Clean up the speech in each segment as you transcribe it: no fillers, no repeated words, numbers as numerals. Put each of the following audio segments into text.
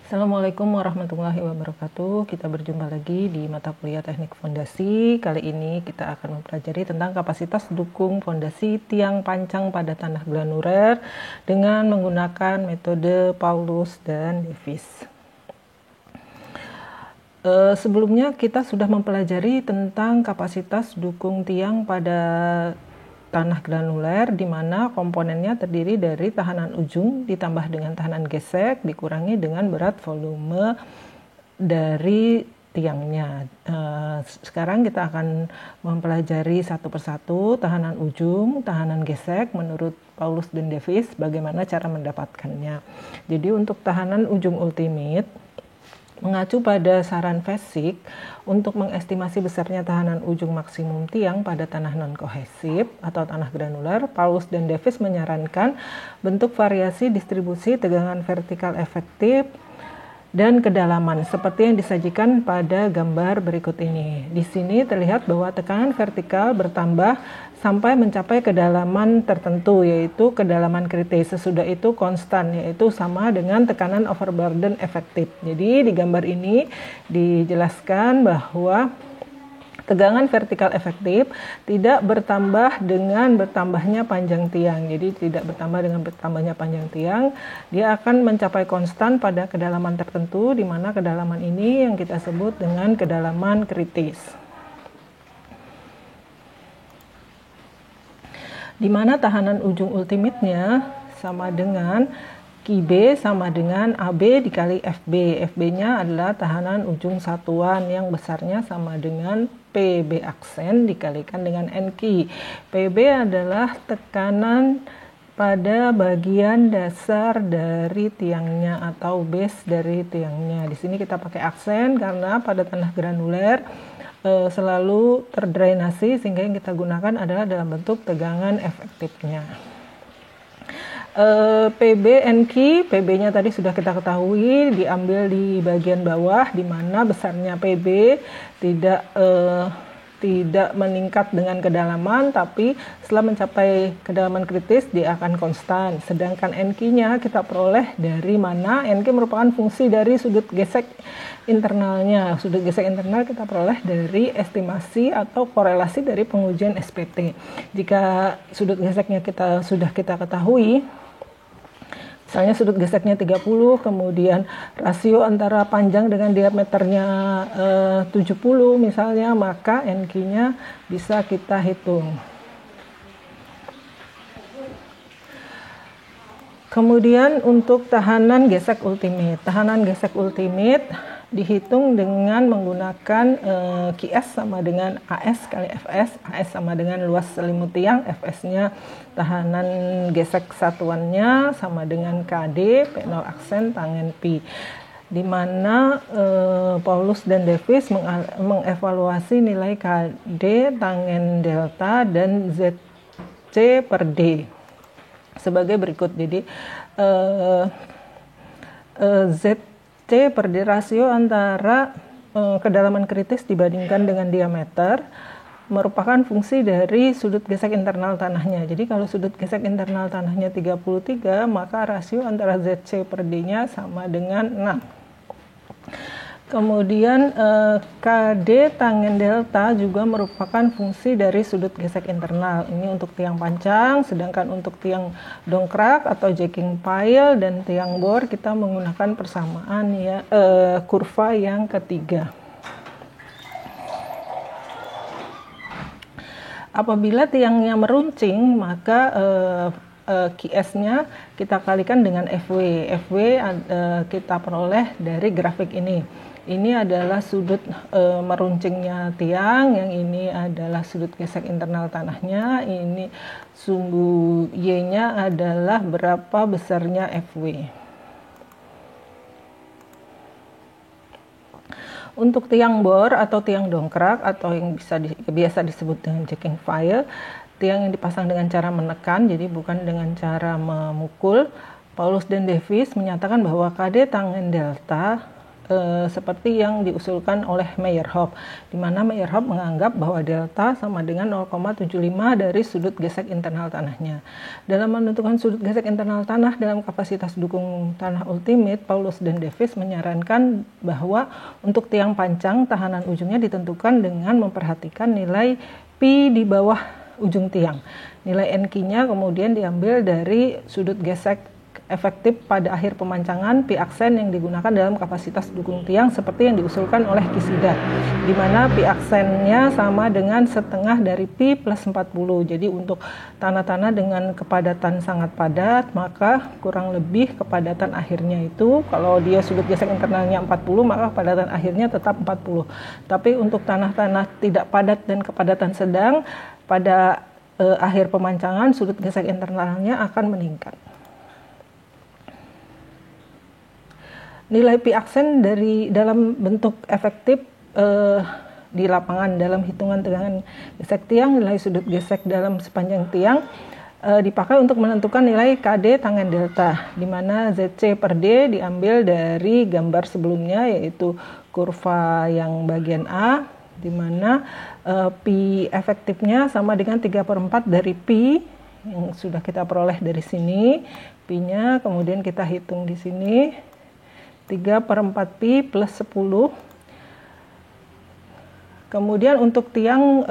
Assalamualaikum warahmatullahi wabarakatuh. Kita berjumpa lagi di mata kuliah Teknik Fondasi. Kali ini kita akan mempelajari tentang kapasitas dukung fondasi tiang pancang pada tanah granuler dengan menggunakan metode Paulus dan Davis. Sebelumnya kita sudah mempelajari tentang kapasitas dukung tiang pada tanah granuler, di mana komponennya terdiri dari tahanan ujung ditambah dengan tahanan gesek dikurangi dengan berat volume dari tiangnya. Sekarang kita akan mempelajari satu persatu tahanan ujung, tahanan gesek menurut Paulus dan Davis, bagaimana cara mendapatkannya. Jadi untuk tahanan ujung ultimate, mengacu pada saran Fesik untuk mengestimasi besarnya tahanan ujung maksimum tiang pada tanah non-kohesif atau tanah granuler, Paulus dan Davis menyarankan bentuk variasi distribusi tegangan vertikal efektif dan kedalaman seperti yang disajikan pada gambar berikut ini. Di sini terlihat bahwa tekanan vertikal bertambah sampai mencapai kedalaman tertentu, yaitu kedalaman kritis. Sesudah itu konstan, yaitu sama dengan tekanan overburden efektif. Jadi di gambar ini dijelaskan bahwa tegangan vertikal efektif tidak bertambah dengan bertambahnya panjang tiang. Jadi tidak bertambah dengan bertambahnya panjang tiang. Dia akan mencapai konstan pada kedalaman tertentu, di mana kedalaman ini yang kita sebut dengan kedalaman kritis. Di mana tahanan ujung ultimate-nya sama dengan QB sama dengan AB dikali FB. FB-nya adalah tahanan ujung satuan yang besarnya sama dengan PB aksen dikalikan dengan NQ. PB adalah tekanan pada bagian dasar dari tiangnya atau base dari tiangnya. Di sini kita pakai aksen karena pada tanah granuler selalu terdrainasi, sehingga yang kita gunakan adalah dalam bentuk tegangan efektifnya. PB NQ, PB-nya tadi sudah kita ketahui diambil di bagian bawah, di mana besarnya PB tidak meningkat dengan kedalaman, tapi setelah mencapai kedalaman kritis dia akan konstan. Sedangkan NQ-nya kita peroleh dari mana? NQ merupakan fungsi dari sudut gesek internalnya. Sudut gesek internal kita peroleh dari estimasi atau korelasi dari pengujian SPT. Jika sudut geseknya sudah kita ketahui, misalnya sudut geseknya 30, kemudian rasio antara panjang dengan diameternya 70 misalnya, maka NQ-nya bisa kita hitung. Kemudian untuk tahanan gesek ultimate. Tahanan gesek ultimate dihitung dengan menggunakan QS sama dengan AS kali FS. AS sama dengan luas selimut tiang, FS-nya tahanan gesek satuannya sama dengan KD, P0 aksen tangen Pi. Di mana Paulus dan Davis mengevaluasi nilai KD tangen delta dan ZC per D sebagai berikut. Jadi ZC per D rasio antara kedalaman kritis dibandingkan dengan diameter merupakan fungsi dari sudut gesek internal tanahnya. Jadi kalau sudut gesek internal tanahnya 33, maka rasio antara ZC per D-nya sama dengan 6. Kemudian KD tangen delta juga merupakan fungsi dari sudut gesek internal. Ini untuk tiang pancang, sedangkan untuk tiang dongkrak atau jacking pile dan tiang bor kita menggunakan persamaan kurva yang ketiga. Apabila tiangnya meruncing, maka QS-nya kita kalikan dengan FW. FW kita peroleh dari grafik ini. Ini adalah sudut meruncingnya tiang, yang ini adalah sudut gesek internal tanahnya, ini sumbu Y-nya adalah berapa besarnya FW. Untuk tiang bor atau tiang dongkrak atau yang biasa disebut dengan jacking pile, tiang yang dipasang dengan cara menekan, jadi bukan dengan cara memukul, Paulus dan Davis menyatakan bahwa KD tangen delta seperti yang diusulkan oleh Meyerhoff, di mana Meyerhoff menganggap bahwa delta sama dengan 0,75 dari sudut gesek internal tanahnya. Dalam menentukan sudut gesek internal tanah dalam kapasitas dukung tanah ultimate, Paulus dan Davis menyarankan bahwa untuk tiang pancang, tahanan ujungnya ditentukan dengan memperhatikan nilai pi di bawah ujung tiang. Nilai NQ-nya kemudian diambil dari sudut gesek efektif pada akhir pemancangan pi aksen yang digunakan dalam kapasitas dukung tiang seperti yang diusulkan oleh Kishida, di mana pi aksennya sama dengan setengah dari pi plus 40. Jadi untuk tanah-tanah dengan kepadatan sangat padat, maka kurang lebih kepadatan akhirnya itu, kalau dia sudut gesek internalnya 40, maka kepadatan akhirnya tetap 40. Tapi untuk tanah-tanah tidak padat dan kepadatan sedang, pada akhir pemancangan sudut gesek internalnya akan meningkat. Nilai pi aksen dalam bentuk efektif di lapangan dalam hitungan tegangan gesek tiang, nilai sudut gesek dalam sepanjang tiang dipakai untuk menentukan nilai KD tangen delta, di mana ZC per D diambil dari gambar sebelumnya, yaitu kurva yang bagian A, di mana pi efektifnya sama dengan 3/4 dari pi yang sudah kita peroleh dari sini. Pi-nya kemudian kita hitung di sini, 3/4 pi plus 10. Kemudian untuk tiang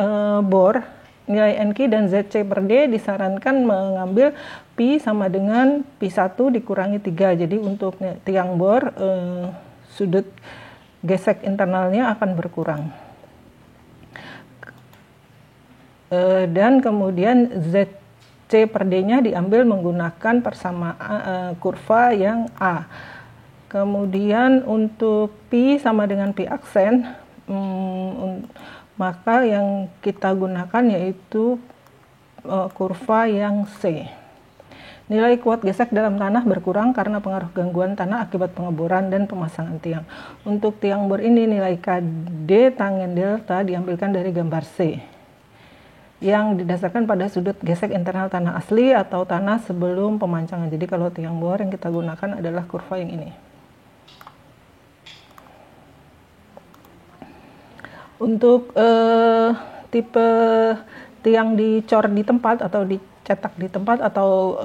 bor, nilai NQ dan ZC per D disarankan mengambil pi sama dengan pi 1 dikurangi 3. Jadi untuk tiang bor sudut gesek internalnya akan berkurang. Dan kemudian ZC per D-nya diambil menggunakan persamaan kurva yang A. Kemudian untuk pi sama dengan pi aksen, maka yang kita gunakan yaitu kurva yang C. Nilai kuat gesek dalam tanah berkurang karena pengaruh gangguan tanah akibat pengeboran dan pemasangan tiang. Untuk tiang bor ini nilai KD tangen delta diambilkan dari gambar C, yang didasarkan pada sudut gesek internal tanah asli atau tanah sebelum pemancangan. Jadi kalau tiang bor yang kita gunakan adalah kurva yang ini. Untuk tipe tiang dicor di tempat atau dicetak di tempat, atau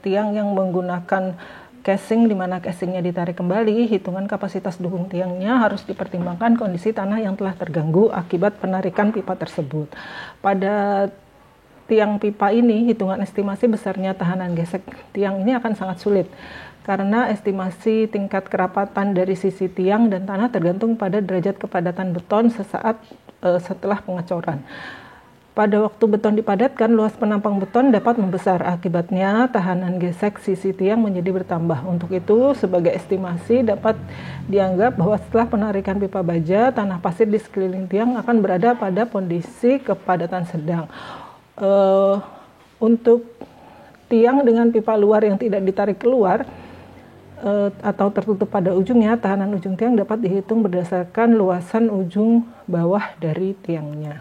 tiang yang menggunakan casing di mana casingnya ditarik kembali, hitungan kapasitas dukung tiangnya harus dipertimbangkan kondisi tanah yang telah terganggu akibat penarikan pipa tersebut. Pada tiang pipa ini, hitungan estimasi besarnya tahanan gesek tiang ini akan sangat sulit, karena estimasi tingkat kerapatan dari sisi tiang dan tanah tergantung pada derajat kepadatan beton sesaat setelah pengecoran. Pada waktu beton dipadatkan, luas penampang beton dapat membesar. Akibatnya, tahanan gesek sisi tiang menjadi bertambah. Untuk itu, sebagai estimasi dapat dianggap bahwa setelah penarikan pipa baja, tanah pasir di sekeliling tiang akan berada pada kondisi kepadatan sedang. Untuk tiang dengan pipa luar yang tidak ditarik keluar atau tertutup pada ujungnya, tahanan ujung tiang dapat dihitung berdasarkan luasan ujung bawah dari tiangnya.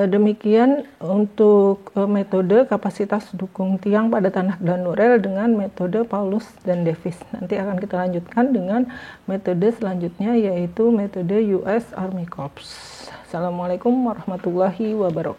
Demikian untuk metode kapasitas dukung tiang pada tanah granulel dengan metode Paulus dan Davis. Nanti akan kita lanjutkan dengan metode selanjutnya, yaitu metode US Army Corps. Assalamualaikum warahmatullahi wabarakatuh.